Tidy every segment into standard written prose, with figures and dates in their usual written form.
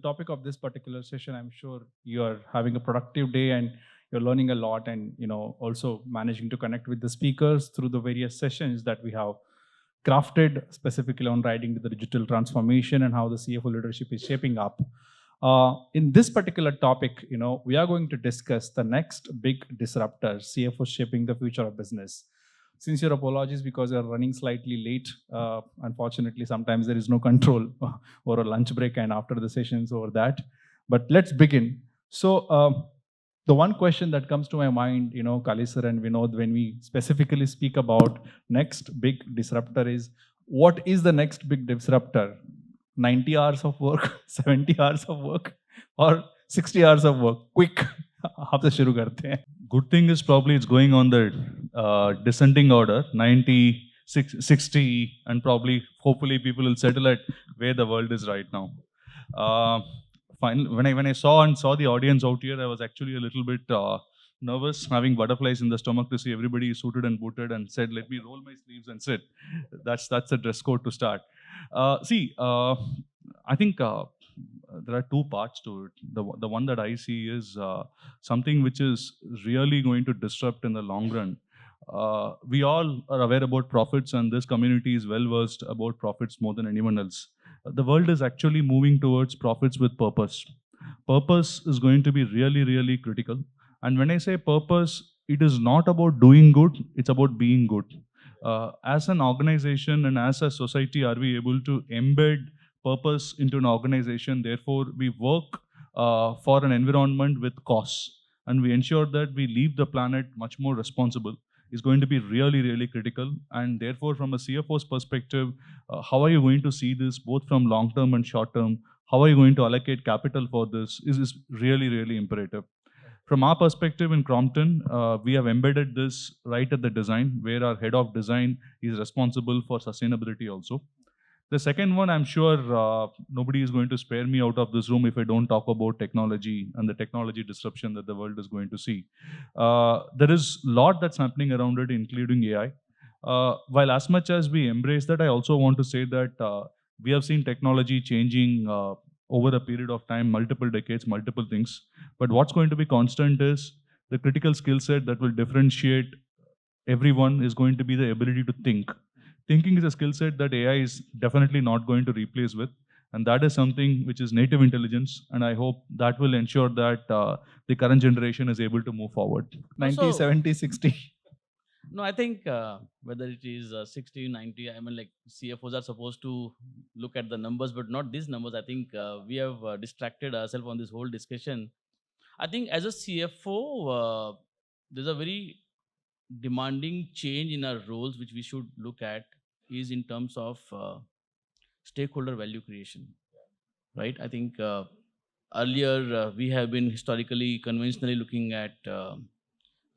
topic of this particular session, I'm sure you're having a productive day and you're learning a lot, and also managing to connect with the speakers through the various sessions that we have crafted specifically on riding to the digital transformation and how the CFO leadership is shaping up. In this particular topic, we are going to discuss the next big disruptor, CFO shaping the future of business. Sincere apologies because you're running slightly late. Unfortunately, sometimes there is no control or a lunch break and after the sessions over that. But let's begin. So the one question that comes to my mind, Kaleeswaran and Vinod, when we specifically speak about next big disruptor is, what is the next big disruptor? 90 hours of work, 70 hours of work, or 60 hours of work? Quick, आपसे शुरू करते हैं. Good thing is probably it's going on the descending order, 90, 60, and probably, hopefully, people will settle at where the world is right now. When I saw the audience out here, I was actually a little bit nervous, having butterflies in the stomach to see everybody suited and booted, and said, "Let me roll my sleeves and sit." That's the dress code to start. I think there are two parts to it. The one that I see is something which is really going to disrupt in the long run. We all are aware about profits, and this community is well versed about profits more than anyone else. The world is actually moving towards profits with purpose. Purpose is going to be really, really critical. And when I say purpose, it is not about doing good, it's about being good. As an organization and as a society, are we able to embed purpose into an organization? Therefore, we work for an environment with costs, and we ensure that we leave the planet much more responsible, is going to be really, really critical. And therefore, from a CFO's perspective, how are you going to see this both from long term and short term? How are you going to allocate capital for this is really, really imperative. From our perspective in Crompton, we have embedded this right at the design, where our head of design is responsible for sustainability also. The second one, I'm sure nobody is going to spare me out of this room if I don't talk about technology and the technology disruption that the world is going to see. There is a lot that's happening around it, including AI. While as much as we embrace that, I also want to say that we have seen technology changing over a period of time, multiple decades, multiple things. But what's going to be constant is the critical skill set that will differentiate everyone is going to be the ability to think. Thinking is a skill set that AI is definitely not going to replace with. And that is something which is native intelligence. And I hope that will ensure that the current generation is able to move forward. 90, 70, 60. No, I think whether it is 60, 90, I mean, like CFOs are supposed to look at the numbers, but not these numbers. I think we have distracted ourselves on this whole discussion. I think as a CFO, there's a very demanding change in our roles, which we should look at, is in terms of stakeholder value creation, right? I think earlier we have been historically, conventionally looking at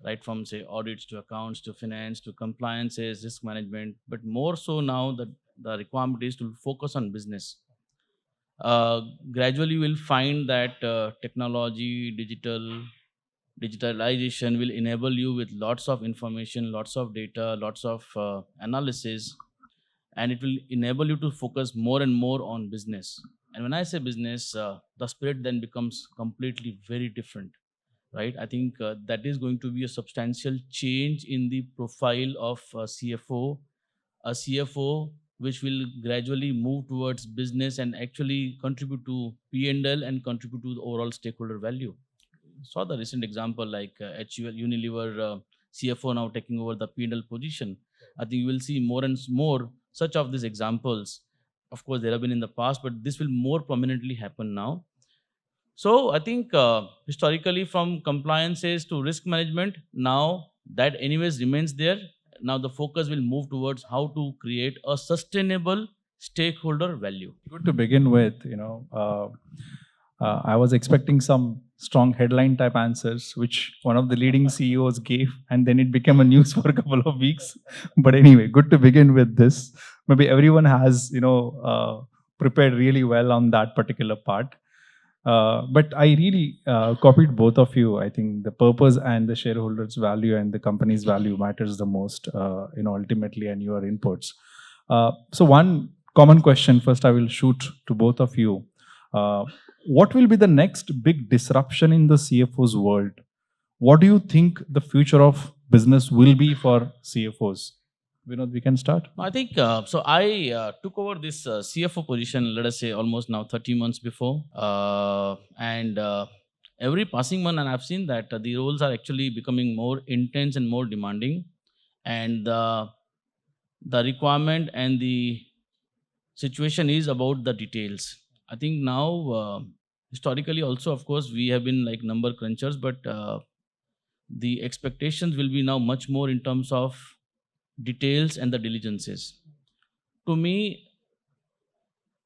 right from, say, audits to accounts to finance to compliances, risk management, but more so now that the requirement is to focus on business. Gradually, we'll find that technology, digitalization will enable you with lots of information, lots of data, lots of analysis, and it will enable you to focus more and more on business. And when I say business, the spirit then becomes completely very different. Right, I think that is going to be a substantial change in the profile of a CFO which will gradually move towards business and actually contribute to P&L and contribute to the overall stakeholder value. Saw the recent example like HUL Unilever CFO now taking over the P&L position. I think you will see more and more such of these examples. Of course, there have been in the past, but this will more prominently happen now. So I think historically from compliances to risk management, now that anyways remains there. Now the focus will move towards how to create a sustainable stakeholder value. Good to begin with, I was expecting some strong headline type answers, which one of the leading CEOs gave, and then it became a news for a couple of weeks. But anyway, good to begin with this. Maybe everyone has, prepared really well on that particular part. But I really copied both of you. I think the purpose and the shareholders' value and the company's value matters the most, ultimately, and your inputs. So one common question first I will shoot to both of you. What will be the next big disruption in the CFO's world? What do you think the future of business will be for CFOs? Vinod, we can start. I think so. I took over this CFO position, let us say, almost now 30 months before, and every passing month, and I've seen that the roles are actually becoming more intense and more demanding, and the requirement and the situation is about the details. I think now, historically, also, of course, we have been like number crunchers, but the expectations will be now much more in terms of details and the diligences. To me,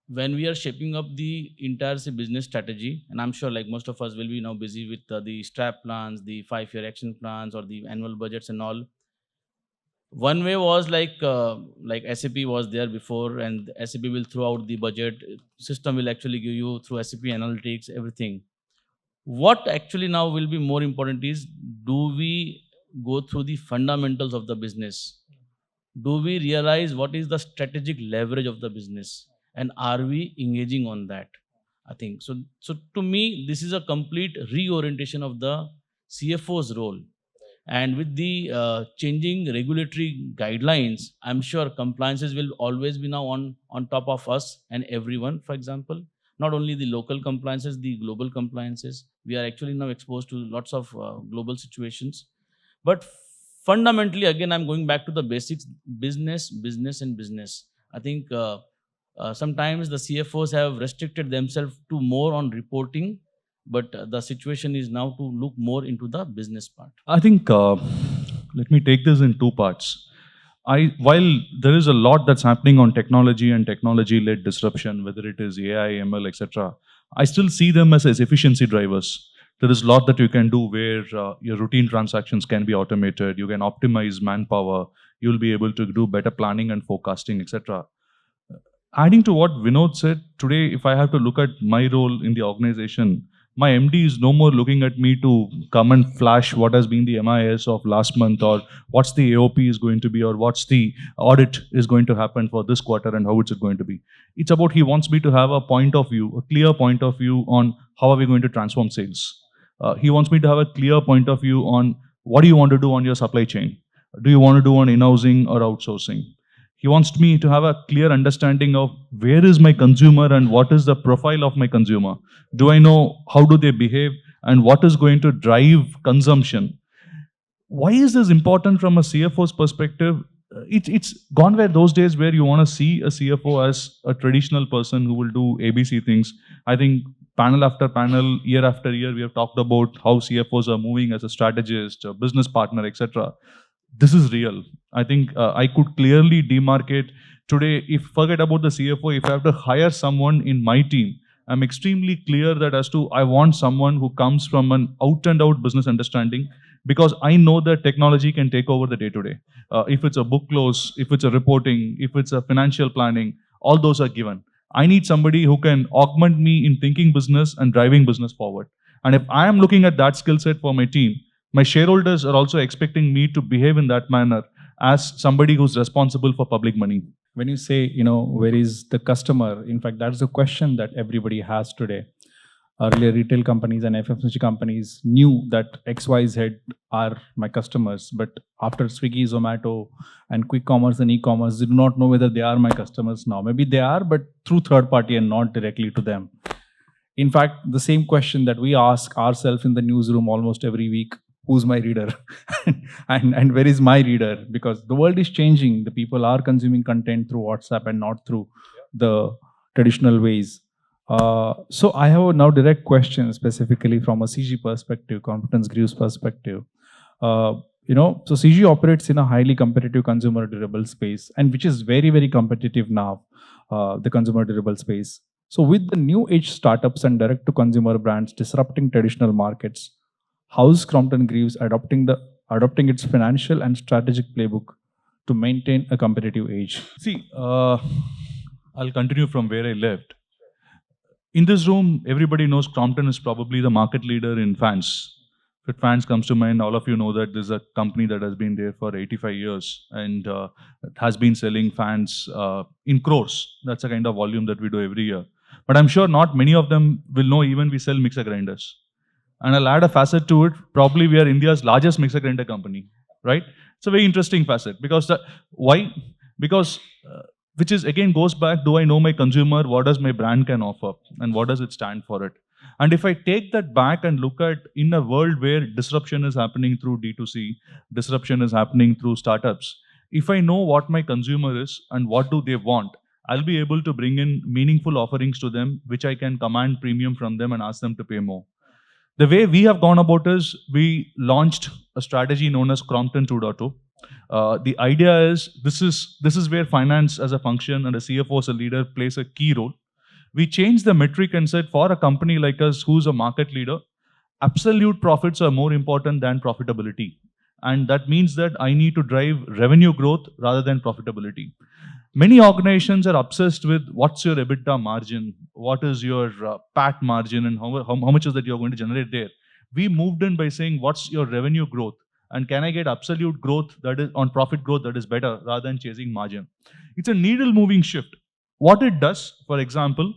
when we are shaping up the entire say, business strategy, and I'm sure like most of us will be now busy with the strap plans, the 5-year action plans, or the annual budgets and all. One way was like SAP was there before, and SAP will throw out the budget. System will actually give you through SAP analytics everything. What actually now will be more important is, do we go through the fundamentals of the business? Do we realize what is the strategic leverage of the business, and are we engaging on that? I think so. So to me, this is a complete reorientation of the CFO's role. And with the changing regulatory guidelines, I'm sure compliances will always be now on top of us and everyone. For example, not only the local compliances, the global compliances. We are actually now exposed to lots of global situations. But fundamentally, again, I'm going back to the basics: business, business, and business. I think sometimes the CFOs have restricted themselves to more on reporting, but the situation is now to look more into the business part. I think let me take this in two parts. While there is a lot that's happening on technology and technology-led disruption, whether it is AI, ML, etc., I still see them as efficiency drivers. There is a lot that you can do where your routine transactions can be automated. You can optimize manpower. You'll be able to do better planning and forecasting, etc. Adding to what Vinod said, today, if I have to look at my role in the organization, my MD is no more looking at me to come and flash what has been the MIS of last month, or what's the AOP is going to be, or what's the audit is going to happen for this quarter and how it's going to be. It's about he wants me to have a point of view, a clear point of view on how are we going to transform sales. He wants me to have a clear point of view on what do you want to do on your supply chain. Do you want to do on in-housing or outsourcing? He wants me to have a clear understanding of where is my consumer and what is the profile of my consumer. Do I know how do they behave and what is going to drive consumption? Why is this important from a CFO's perspective? It's gone where those days where you want to see a CFO as a traditional person who will do ABC things. I think panel after panel, year after year, we have talked about how CFOs are moving as a strategist, a business partner, etc. This is real. I think I could clearly demarcate today. If forget about the CFO, if I have to hire someone in my team, I'm extremely clear that as to I want someone who comes from an out and out business understanding, because I know that technology can take over the day to day. If it's a book close, if it's a reporting, if it's a financial planning, all those are given. I need somebody who can augment me in thinking business and driving business forward. And if I am looking at that skill set for my team, my shareholders are also expecting me to behave in that manner as somebody who's responsible for public money. When you say, where is the customer? In fact, that's the question that everybody has today. Earlier, retail companies and FMCG companies knew that XYZ are my customers, but after Swiggy, Zomato, and quick commerce and e-commerce, they do not know whether they are my customers now. Maybe they are, but through third party and not directly to them. In fact, the same question that we ask ourselves in the newsroom almost every week: who's my reader? and where is my reader? Because the world is changing. The people are consuming content through WhatsApp and not through the traditional ways. So I have a now direct question specifically from a CG perspective, competence Greaves perspective. So CG operates in a highly competitive consumer durable space, and which is very, very competitive now, the consumer durable space. So with the new age startups and direct to consumer brands disrupting traditional markets, how is Crompton Greaves adopting its financial and strategic playbook to maintain a competitive edge? See, I'll continue from where I left. In this room, everybody knows Crompton is probably the market leader in fans. If fans comes to mind, all of you know that this is a company that has been there for 85 years and has been selling fans in crores. That's the kind of volume that we do every year. But I'm sure not many of them will know even we sell mixer grinders. And I'll add a facet to it. Probably we are India's largest mixer grinder company, right? It's a very interesting facet because why? Because which is again goes back. Do I know my consumer? What does my brand can offer, and what does it stand for it? And if I take that back and look at in a world where disruption is happening through D2C, disruption is happening through startups. If I know what my consumer is and what do they want, I'll be able to bring in meaningful offerings to them, which I can command premium from them and ask them to pay more. The way we have gone about is we launched a strategy known as Crompton 2.0. The idea is this is where finance as a function and a CFO as a leader plays a key role. We changed the metric and said for a company like us who's a market leader, absolute profits are more important than profitability. And that means that I need to drive revenue growth rather than profitability. Many organizations are obsessed with what's your EBITDA margin, what is your PAT margin, and how much is that you're going to generate there. We moved in by saying what's your revenue growth, and can I get absolute growth that is on profit growth that is better rather than chasing margin. It's a needle moving shift. What it does, for example,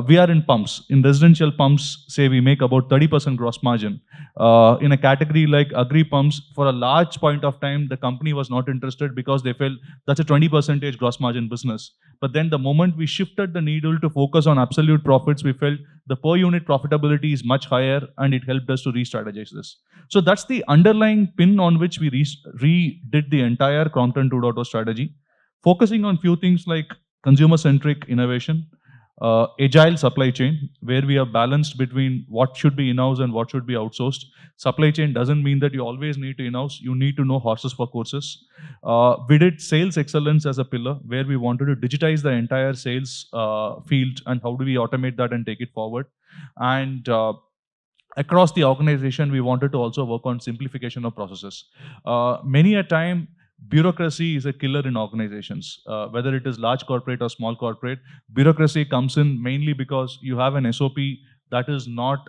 we are in pumps. In residential pumps, say we make about 30% gross margin. In a category like agri pumps, for a large point of time, the company was not interested because they felt that's a 20% gross margin business. But then the moment we shifted the needle to focus on absolute profits, we felt the per unit profitability is much higher, and it helped us to re-strategize this. So that's the underlying pin on which we redid the entire Crompton 2.0 strategy, focusing on few things like consumer-centric innovation, agile supply chain, where we are balanced between what should be in-house and what should be outsourced. Supply chain doesn't mean that you always need to in-house. You need to know horses for courses. We did sales excellence as a pillar, where we wanted to digitize the entire sales field and how do we automate that and take it forward. And across the organization, we wanted to also work on simplification of processes. Many a time, bureaucracy is a killer in organizations, whether it is large corporate or small corporate. Bureaucracy comes in mainly because you have an SOP that is not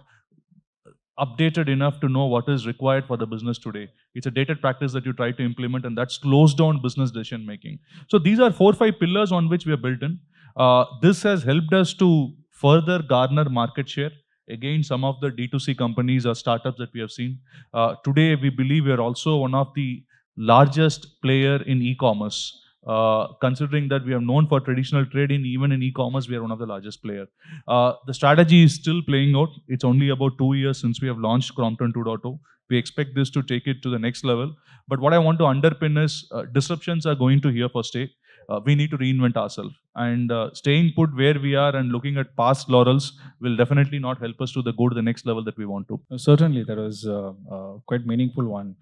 updated enough to know what is required for the business today. It's a dated practice that you try to implement, and that slows down business decision making. So these are 4 or 5 pillars on which we are built in. This has helped us to further garner market share against some of the D2C companies or startups that we have seen. Today, we believe we are also one of the largest player in e-commerce. Considering that we are known for traditional trade, even in e-commerce, we are one of the largest player. The strategy is still playing out. It's only about 2 years since we have launched Crompton 2.0. We expect this to take it to the next level. But what I want to underpin is disruptions are going to here for stay. We need to reinvent ourselves. And staying put where we are and looking at past laurels will definitely not help us to go to the next level that we want to. Certainly, that was quite meaningful one.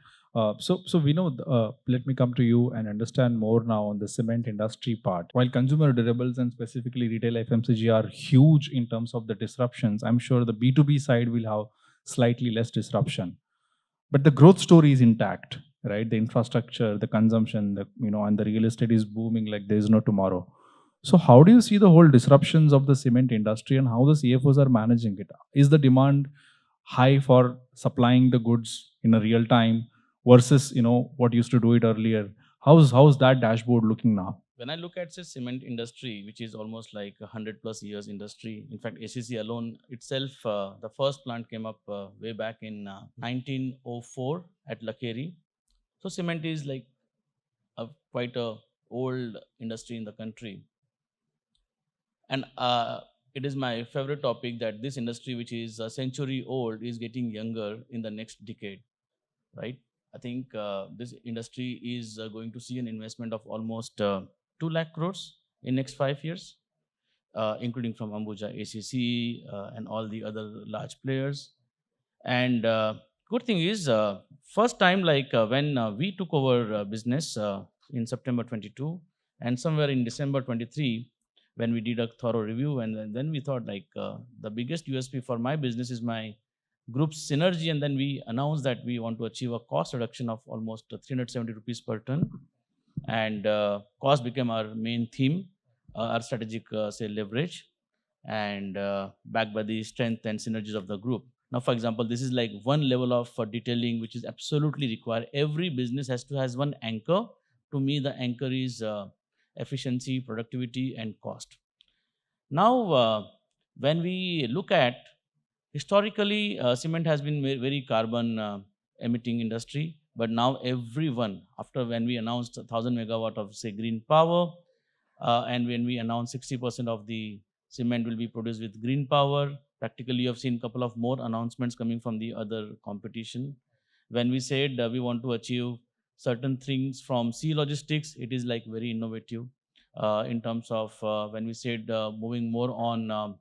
So Vinod, let me come to you and understand more now on the cement industry part. While consumer durables and specifically retail FMCG are huge in terms of the disruptions, I'm sure the B2B side will have slightly less disruption. But the growth story is intact, right? The infrastructure, the consumption, and the real estate is booming like there is no tomorrow. So how do you see the whole disruptions of the cement industry and how the CFOs are managing it? Is the demand high for supplying the goods in a real time versus what used to do it earlier? How's that dashboard looking now? When I look at say cement industry, which is almost like 100+ years industry, in fact, ACC alone itself, the first plant came up way back in 1904 at Lakeri. So cement is like quite a old industry in the country. And it is my favorite topic that this industry, which is a century old, is getting younger in the next decade, right? I think this industry is going to see an investment of almost 2 lakh crores in next 5 years, including from Ambuja, ACC, and all the other large players. And good thing is, first time like when we took over business in September 22, and somewhere in December 23, when we did a thorough review, and then we thought like the biggest USP for my business is my group's synergy, and then we announced that we want to achieve a cost reduction of almost 370 rupees per ton, and cost became our main theme, our strategic say leverage, and backed by the strength and synergies of the group. Now, for example, this is like one level of detailing which is absolutely required. Every business has one anchor. To me, the anchor is efficiency, productivity, and cost. Now, when we look at historically, cement has been very carbon emitting industry, but now everyone, after when we announced 1,000 megawatt of say green power, and when we announced 60% of the cement will be produced with green power, practically you have seen a couple of more announcements coming from the other competition. When we said we want to achieve certain things from sea logistics, it is like very innovative in terms of when we said moving more on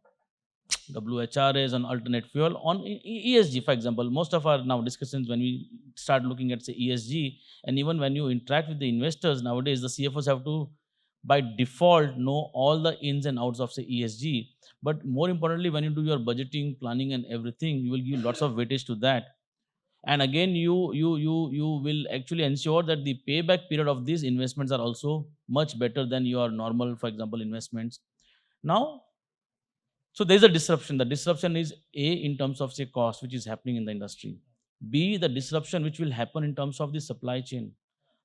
WHRS and alternate fuel on ESG, for example. Most of our now discussions when we start looking at say ESG, and even when you interact with the investors nowadays, the CFOs have to by default know all the ins and outs of say ESG. But more importantly, when you do your budgeting, planning, and everything, you will give lots of weightage to that. And again, you will actually ensure that the payback period of these investments are also much better than your normal, for example, investments. Now, so there's a disruption. The disruption is A, in terms of say cost, which is happening in the industry. B, the disruption which will happen in terms of the supply chain.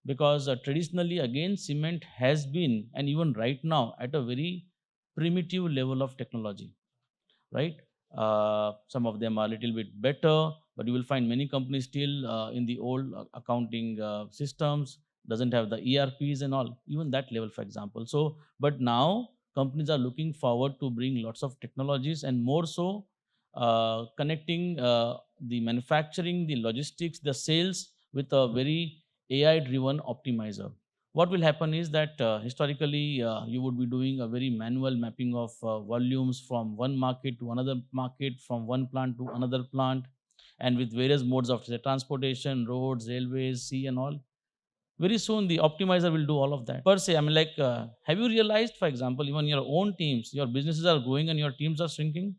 Because traditionally, again, cement has been, and even right now, at a very primitive level of technology, right? Some of them are a little bit better, but you will find many companies still in the old accounting systems, doesn't have the ERPs and all, even that level, for example. So, but now companies are looking forward to bring lots of technologies and more so connecting the manufacturing, the logistics, the sales with a very AI-driven optimizer. What will happen is that historically you would be doing a very manual mapping of volumes from one market to another market, from one plant to another plant, and with various modes of say, transportation, roads, railways, sea, and all. Very soon, the optimizer will do all of that. Per se, I mean, like, have you realized, for example, even your own teams, your businesses are growing and your teams are shrinking?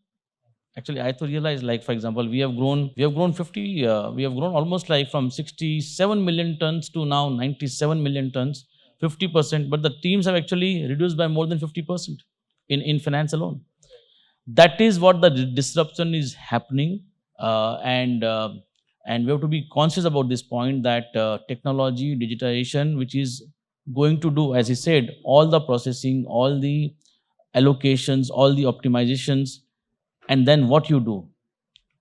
Actually, I to realize, like, for example, we have grown 50, we have grown almost like from 67 million tons to now 97 million tons, 50%, but the teams have actually reduced by more than 50% in finance alone. That is what the disruption is happening, and we have to be conscious about this point that technology, digitization, which is going to do, as he said, all the processing, all the allocations, all the optimizations, and then what you do,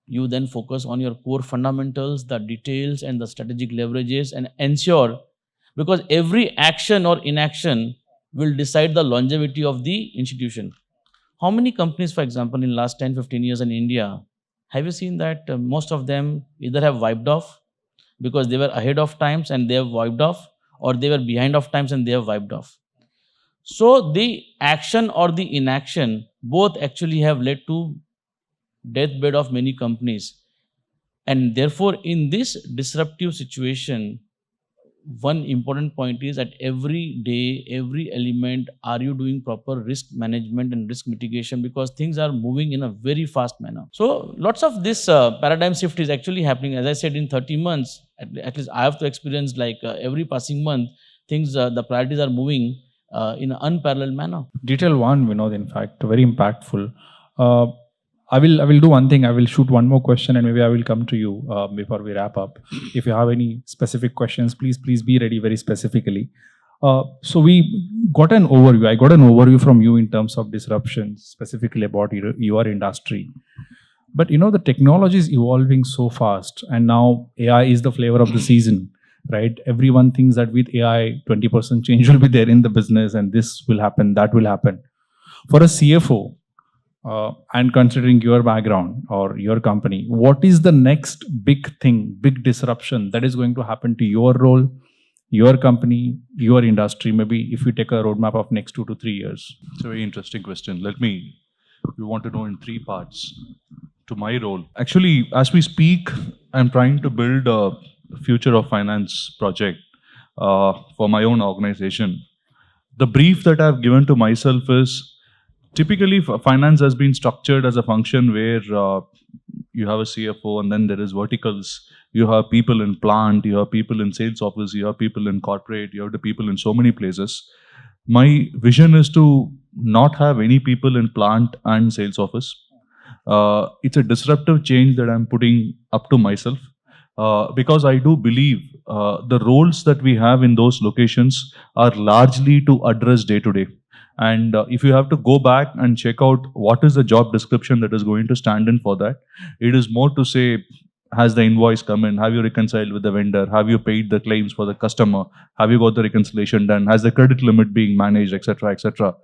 you then focus on your core fundamentals, the details, and the strategic leverages, and ensure, because every action or inaction will decide the longevity of the institution. How many companies, for example, in last 10-15 years in India, have you seen that most of them either have wiped off because they were ahead of times and they have wiped off, or they were behind of times and they have wiped off? So the action or the inaction both actually have led to deathbed of many companies. And therefore, in this disruptive situation, one important point is at every day, every element, are you doing proper risk management and risk mitigation, because things are moving in a very fast manner. So lots of this paradigm shift is actually happening. As I said, in 30 months, at least I have to experience like every passing month, things, the priorities are moving in an unparalleled manner. Detail one, Vinod, in fact, very impactful. I will do one thing. I will shoot one more question, and maybe I will come to you before we wrap up. If you have any specific questions, please be ready very specifically. So we got an overview. I got an overview from you in terms of disruptions, specifically about your industry. But you know, the technology is evolving so fast, and now AI is the flavor of the season, right? Everyone thinks that with AI, 20% change will be there in the business, and this will happen, that will happen. For a CFO, and considering your background or your company, what is the next big thing, big disruption that is going to happen to your role, your company, your industry? Maybe if you take a roadmap of next 2 to 3 years. It's a very interesting question. We want to know in 3 parts to my role. Actually, as we speak, I'm trying to build a future of finance project for my own organization. The brief that I've given to myself is, typically finance has been structured as a function where you have a CFO and then there is verticals. You have people in plant, you have people in sales office, you have people in corporate, you have the people in so many places. My vision is to not have any people in plant and sales office. It's a disruptive change that I'm putting up to myself because I do believe the roles that we have in those locations are largely to address day to day. And if you have to go back and check out what is the job description that is going to stand in for that, it is more to say, has the invoice come in? Have you reconciled with the vendor? Have you paid the claims for the customer? Have you got the reconciliation done? Has the credit limit being managed, etc., etc.?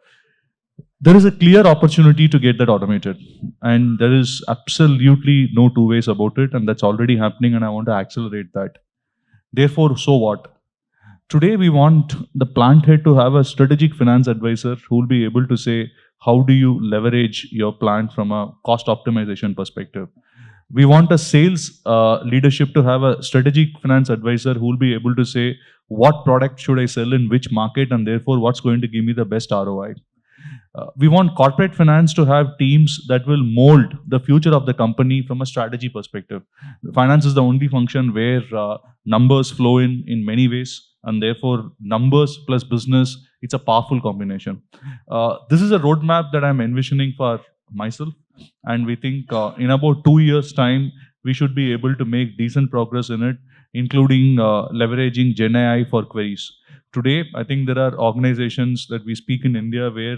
There is a clear opportunity to get that automated, and there is absolutely no two ways about it, and that's already happening, and I want to accelerate that. Therefore, so what? Today, we want the plant head to have a strategic finance advisor who will be able to say, how do you leverage your plant from a cost optimization perspective? We want a sales leadership to have a strategic finance advisor who will be able to say, what product should I sell in which market, and therefore what's going to give me the best ROI. We want corporate finance to have teams that will mold the future of the company from a strategy perspective. Finance is the only function where numbers flow in many ways, and therefore numbers plus business, it's a powerful combination. This is a roadmap that I'm envisioning for myself, and we think in about 2 years' time, we should be able to make decent progress in it, including leveraging Gen AI for queries. Today, I think there are organizations that we speak in India where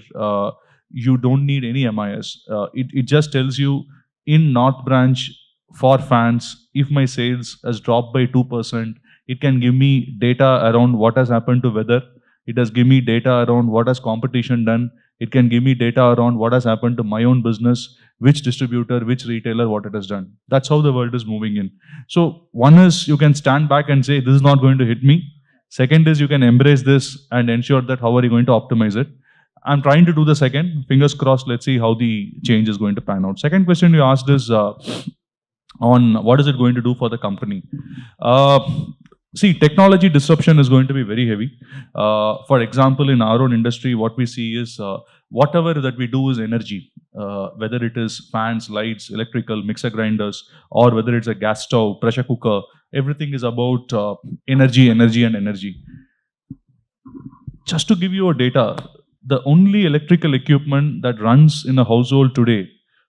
you don't need any MIS. It just tells you in North Branch for fans, if my sales has dropped by 2%, it can give me data around what has happened to weather. It does give me data around what has competition done. It can give me data around what has happened to my own business, which distributor, which retailer, what it has done. That's how the world is moving in. So one is you can stand back and say, this is not going to hit me. Second is you can embrace this and ensure that how are you going to optimize it. I'm trying to do the second. Fingers crossed, let's see how the change is going to pan out. Second question you asked is on what is it going to do for the company. See, technology disruption is going to be very heavy. For example, in our own industry, what we see is whatever that we do is energy, whether it is fans, lights, electrical, mixer grinders, or whether it's a gas stove, pressure cooker, everything is about energy, energy, and energy. Just to give you a data, the only electrical equipment that runs in a household today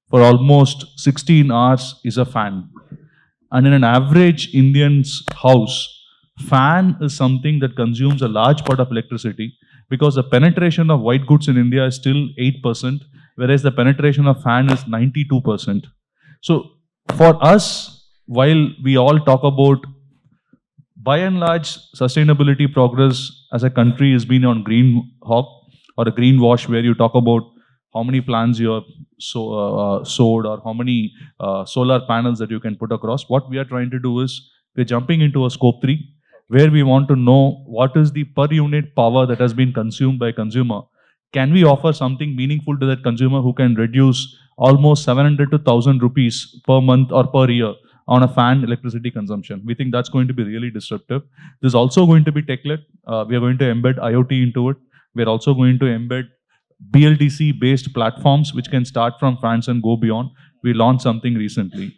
for almost 16 hours is a fan. And in an average Indian's house, fan is something that consumes a large part of electricity because the penetration of white goods in India is still 8%, whereas the penetration of fan is 92%. So for us, while we all talk about, by and large, sustainability progress as a country has been on green hawk or a green wash, where you talk about how many plants you have sowed or how many solar panels that you can put across. What we are trying to do is we're jumping into a scope 3, where we want to know what is the per unit power that has been consumed by consumer. Can we offer something meaningful to that consumer who can reduce almost 700 to 1,000 rupees per month or per year on a fan electricity consumption? We think that's going to be really disruptive. This is also going to be tech-led. We are going to embed IoT into it. We're also going to embed BLDC-based platforms, which can start from fans and go beyond. We launched something recently.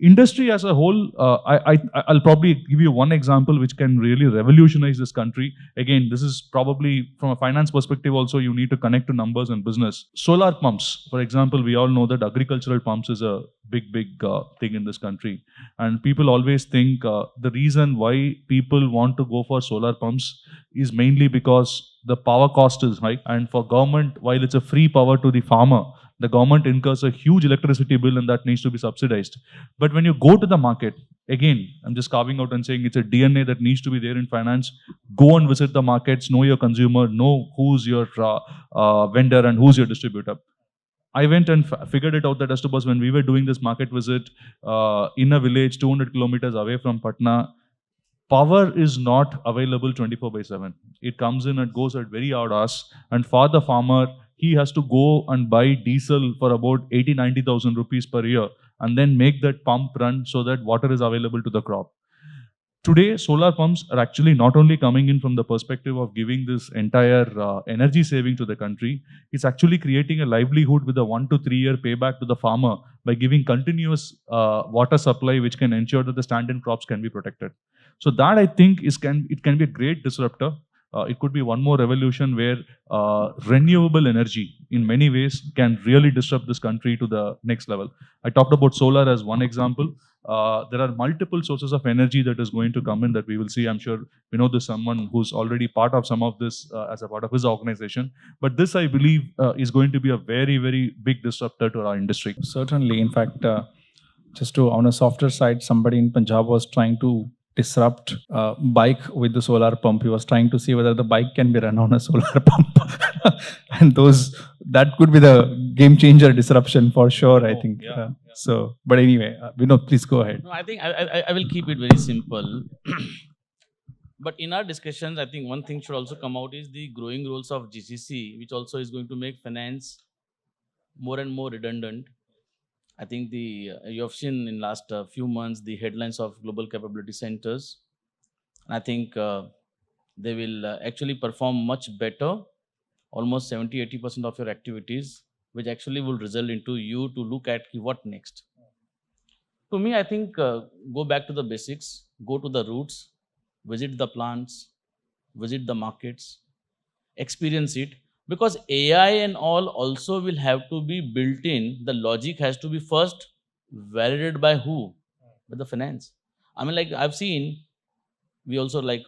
Industry as a whole, I'll probably give you one example which can really revolutionize this country. Again, this is probably from a finance perspective also, you need to connect to numbers and business. Solar pumps, for example, we all know that agricultural pumps is a big thing in this country. And people always think the reason why people want to go for solar pumps is mainly because the power cost is high. And for government, while it's a free power to the farmer, the government incurs a huge electricity bill and that needs to be subsidized. But when you go to the market, again, I'm just carving out and saying it's a DNA that needs to be there in finance. Go and visit the markets, know your consumer, know who's your vendor and who's your distributor. I went and figured it out that Astubas, when we were doing this market visit in a village 200 kilometers away from Patna, power is not available 24/7. It comes in and goes at very odd hours. And for the farmer, he has to go and buy diesel for about 80,000-90,000 rupees per year and then make that pump run so that water is available to the crop. Today, solar pumps are actually not only coming in from the perspective of giving this entire energy saving to the country, it's actually creating a livelihood with a 1 to 3 year payback to the farmer by giving continuous water supply, which can ensure that the stand-in crops can be protected. So that, I think, it can be a great disruptor. it could be one more revolution where renewable energy in many ways can really disrupt this country to the next level. I talked about solar as one example. There are multiple sources of energy that is going to come in that we will see. I'm sure Vinod is someone who's already part of some of this as a part of his organization. But this, I believe, is going to be a very, very big disruptor to our industry. Certainly. In fact, just to on a softer side, somebody in Punjab was trying to disrupt bike with the solar pump. He was trying to see whether the bike can be run on a solar pump, and that could be the game changer disruption for sure. I think. So, but anyway, Vinod, please go ahead. No, I think I will keep it very simple. But in our discussions, I think one thing should also come out is the growing roles of GCC, which also is going to make finance more and more redundant. I think you have seen in last few months the headlines of global capability centers. And I think they will actually perform much better, almost 70-80% of your activities, which actually will result into you to look at what next. To me, I think go back to the basics, go to the roots, visit the plants, visit the markets, experience it, because AI and all also will have to be built in. The logic has to be first validated by who? By the finance. I mean, like I've seen, we also like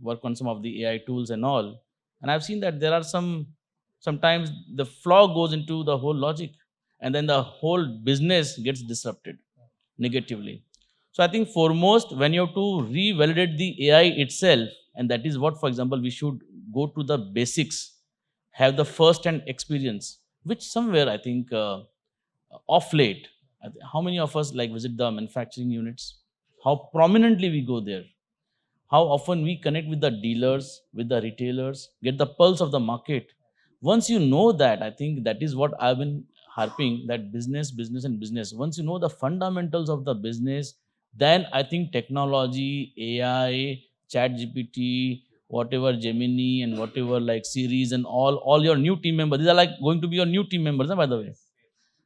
work on some of the AI tools and all, and I've seen that there are sometimes the flaw goes into the whole logic, and then the whole business gets disrupted negatively. So I think foremost, when you have to revalidate the AI itself, and that is what, for example, we should go to the basics, have the first-hand experience, which somewhere I think off late, how many of us like visit the manufacturing units? How prominently we go there? How often we connect with the dealers, with the retailers, get the pulse of the market. Once you know that, I think that is what I've been harping, that business, business and business. Once you know the fundamentals of the business, then I think technology, AI, chat GPT, whatever Gemini and whatever like series and all your new team members, these are like going to be your new team members, by the way.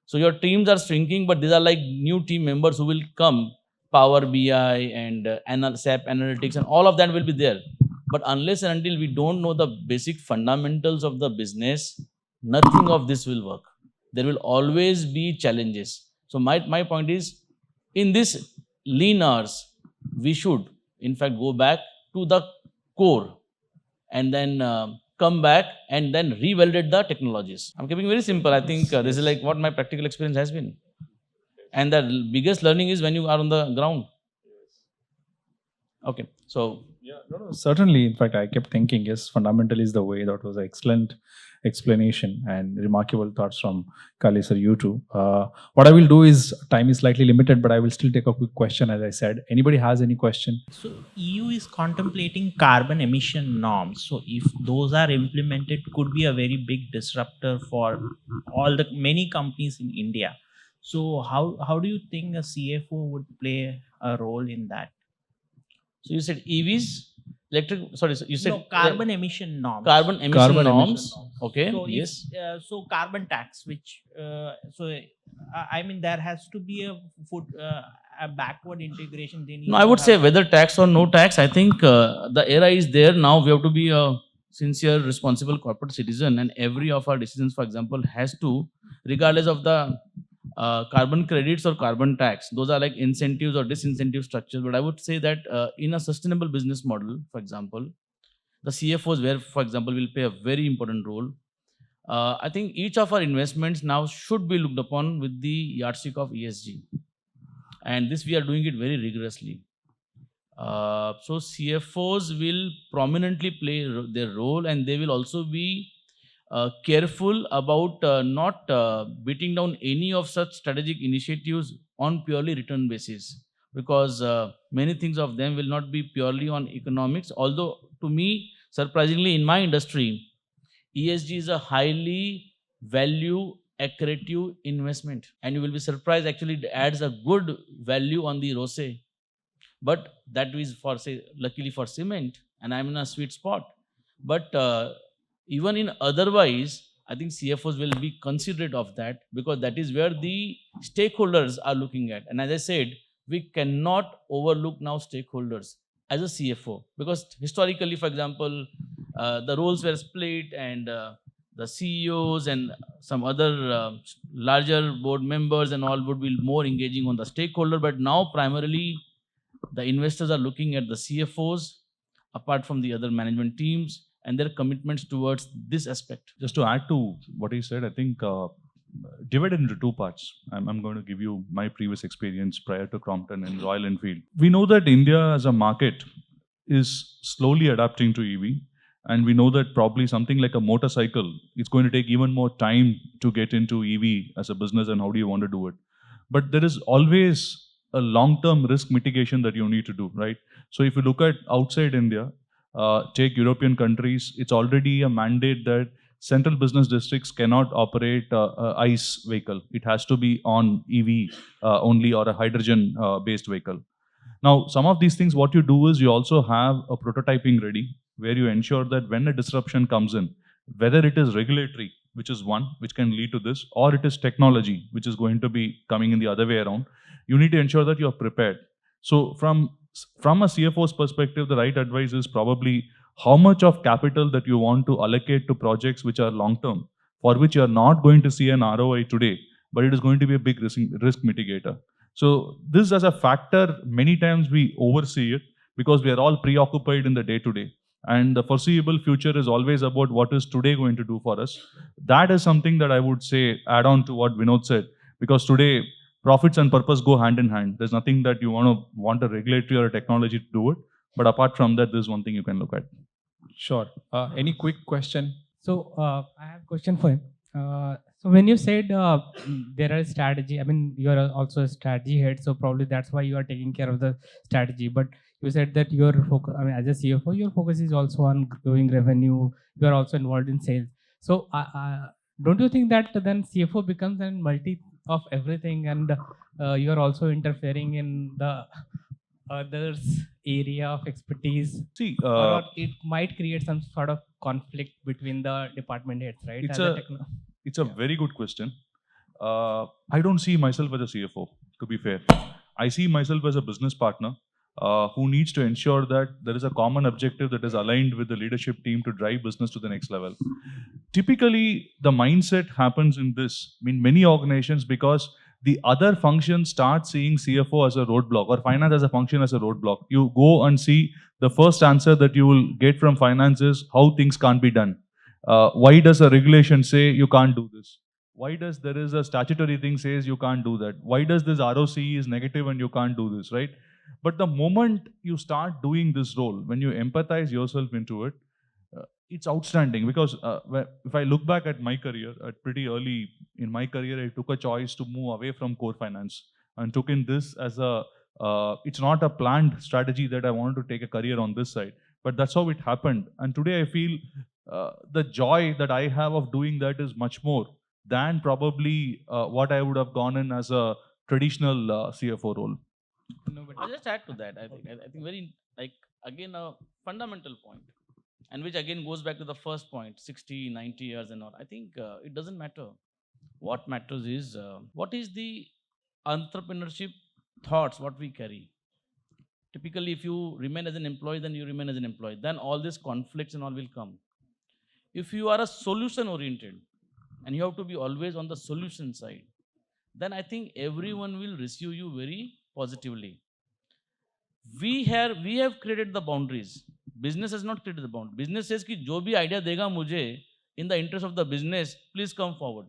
So your teams are shrinking, but these are like new team members who will come, Power BI and SAP analytics and all of that will be there. But unless and until we don't know the basic fundamentals of the business, nothing of this will work. There will always be challenges. So my point is, in this lean hours, we should in fact go back to the core and then come back and then revalidate the technologies. I'm keeping very simple. I think this is like what my practical experience has been. And the biggest learning is when you are on the ground. Okay, so certainly. In fact, I kept thinking, yes, fundamental is the way. That was an excellent explanation and remarkable thoughts from Kaleeswaran, you too. What I will do is, time is slightly limited, but I will still take a quick question. As I said, anybody has any question? So EU is contemplating carbon emission norms. So if those are implemented, could be a very big disruptor for all the many companies in India. So how do you think a CFO would play a role in that? So you said EVs, electric. Sorry, so you said no, carbon emission norms. Carbon emission norms. Okay. So yes. So carbon tax, which I mean there has to be a backward integration. No, I would say whether tax or no tax, I think the era is there now. We have to be a sincere, responsible corporate citizen, and every of our decisions, for example, has to, regardless of the carbon credits or carbon tax, those are like incentives or disincentive structures. But I would say that in a sustainable business model, for example, the CFOs, where, for example, will play a very important role. I think each of our investments now should be looked upon with the yardstick of ESG. And this we are doing it very rigorously. So CFOs will prominently play their role, and they will also be careful about not beating down any of such strategic initiatives on purely return basis, because many things of them will not be purely on economics. Although to me, surprisingly, in my industry, ESG is a highly value accretive investment, and you will be surprised, actually it adds a good value on the ROCE. But that is for, say, luckily for cement, and I'm in a sweet spot. But even in otherwise, I think CFOs will be considerate of that, because that is where the stakeholders are looking at. And as I said, we cannot overlook now stakeholders as a CFO, because historically, for example, the roles were split, and the CEOs and some other larger board members and all would be more engaging on the stakeholder. But now primarily the investors are looking at the CFOs apart from the other management teams and their commitments towards this aspect. Just to add to what he said, I think divided into two parts. I'm going to give you my previous experience prior to Crompton and Royal Enfield. We know that India as a market is slowly adapting to EV, and we know that probably something like a motorcycle, it's going to take even more time to get into EV as a business, and how do you want to do it? But there is always a long-term risk mitigation that you need to do, right? So if you look at outside India, take European countries, it's already a mandate that central business districts cannot operate a ICE vehicle. It has to be on EV only, or a hydrogen based vehicle. Now, some of these things, what you do is you also have a prototyping ready, where you ensure that when a disruption comes in, whether it is regulatory, which is one, which can lead to this, or it is technology, which is going to be coming in the other way around, you need to ensure that you're prepared. So from a CFO's perspective, the right advice is probably how much of capital that you want to allocate to projects which are long term, for which you are not going to see an ROI today, but it is going to be a big risk mitigator. So this as a factor, many times we oversee it because we are all preoccupied in the day to day. And the foreseeable future is always about what is today going to do for us. That is something that I would say, add on to what Vinod said, because today profits and purpose go hand in hand. There's nothing that you want a regulatory or a technology to do it. But apart from that, there's one thing you can look at. Sure. Any quick question? So I have a question for him. So when you said there are strategy, I mean, you are also a strategy head, so probably that's why you are taking care of the strategy. But you said that your focus, I mean, as a CFO, your focus is also on growing revenue. You are also involved in sales. So don't you think that then CFO becomes a multi of everything, and you are also interfering in the others' area of expertise? See, or it might create some sort of conflict between the department heads, right? It's a very good question. I don't see myself as a CFO, to be fair. I see myself as a business partner who needs to ensure that there is a common objective that is aligned with the leadership team to drive business to the next level. Typically, the mindset happens in many organizations, because the other functions start seeing CFO as a roadblock, or finance as a function as a roadblock. You go and see the first answer that you will get from finance is how things can't be done. Why does a regulation say you can't do this? Why does there is a statutory thing says you can't do that? Why does this ROCE is negative and you can't do this, right? But the moment you start doing this role, when you empathize yourself into it, it's outstanding. Because if I look back at my career, pretty early in my career, I took a choice to move away from core finance and took in this as it's not a planned strategy that I wanted to take a career on this side, but that's how it happened. And today I feel the joy that I have of doing that is much more than probably what I would have gone in as a traditional CFO role. No, but I'll just add to that. I think very, like, again, a fundamental point, and which again goes back to the first point, 60, 90 years and all. I think it doesn't matter. What matters is what is the entrepreneurship thoughts, what we carry. Typically, if you remain as an employee, then you remain as an employee. Then all these conflicts and all will come. If you are a solution oriented and you have to be always on the solution side, then I think everyone will receive you very positively. We have created the boundaries. Business has not created the boundary. Business says कि जो भी idea देगा मुझे in the interest of the business, please come forward.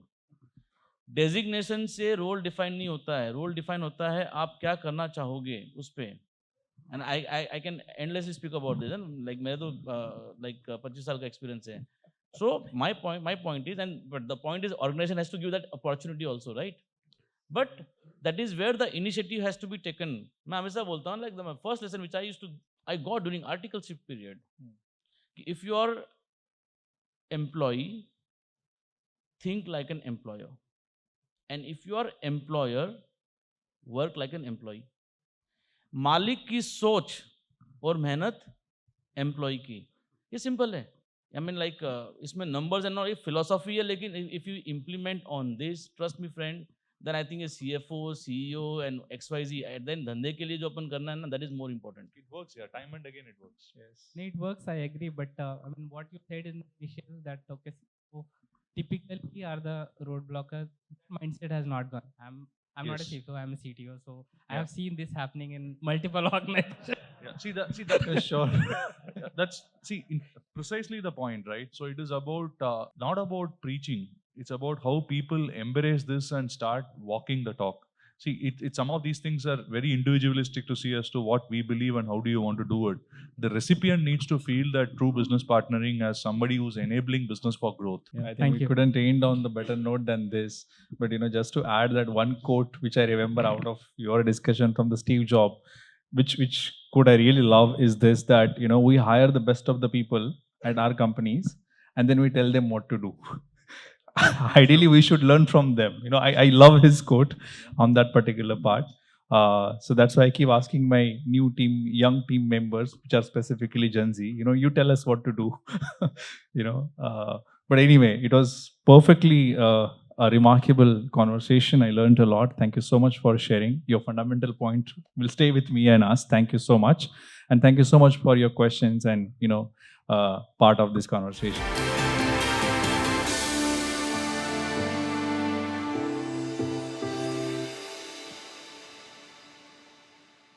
Designation से role define नहीं होता है. Role define होता है आप क्या करना चाहोगे उस पे. And I can endlessly speak about this. And like मेरे तो 25 साल का experience है. So my point is, but the point is, organization has to give that opportunity also, right? But that is where the initiative has to be taken. मैं हमेशा बोलता हूँ, like the first lesson which I got during articleship period. If you are employee, think like an employer, and if you are employer, work like an employee. मालिक की सोच और मेहनत employ की, ये सिंपल है. I mean, इसमें numbers and all, ये philosophy है, लेकिन if you implement on this, trust me friend, then I think a CFO, CEO and XYZ, then धंधे के लिए जो अपन करना है ना, that is more important. It works, yeah. Time and again it works. Yes. It works, I agree, but I mean, what you said in the initial that okay, so typically are the roadblocker. Mindset has not gone. I'm not a Yes. CFO, I'm a CTO, so I Yeah. have seen this happening in multiple organizations. Yeah. See that Sure. that's precisely the point, right? So it is about not about preaching. It's about how people embrace this and start walking the talk. See, it's some of these things are very individualistic to see as to what we believe and how do you want to do it. The recipient needs to feel that true business partnering as somebody who's enabling business for growth. Yeah, I think Thank we you. couldn't end on the better note than this. But just to add that one quote which I remember out of your discussion from the Steve Jobs, which quote I really love is this, that we hire the best of the people at our companies and then we tell them what to do. Ideally, we should learn from them. I love his quote on that particular part. So that's why I keep asking my young team members, which are specifically Gen Z, you tell us what to do. But anyway, it was perfectly a remarkable conversation. I learned a lot. Thank you so much for sharing. Your fundamental point will stay with me and us. Thank you so much. And thank you so much for your questions and, part of this conversation.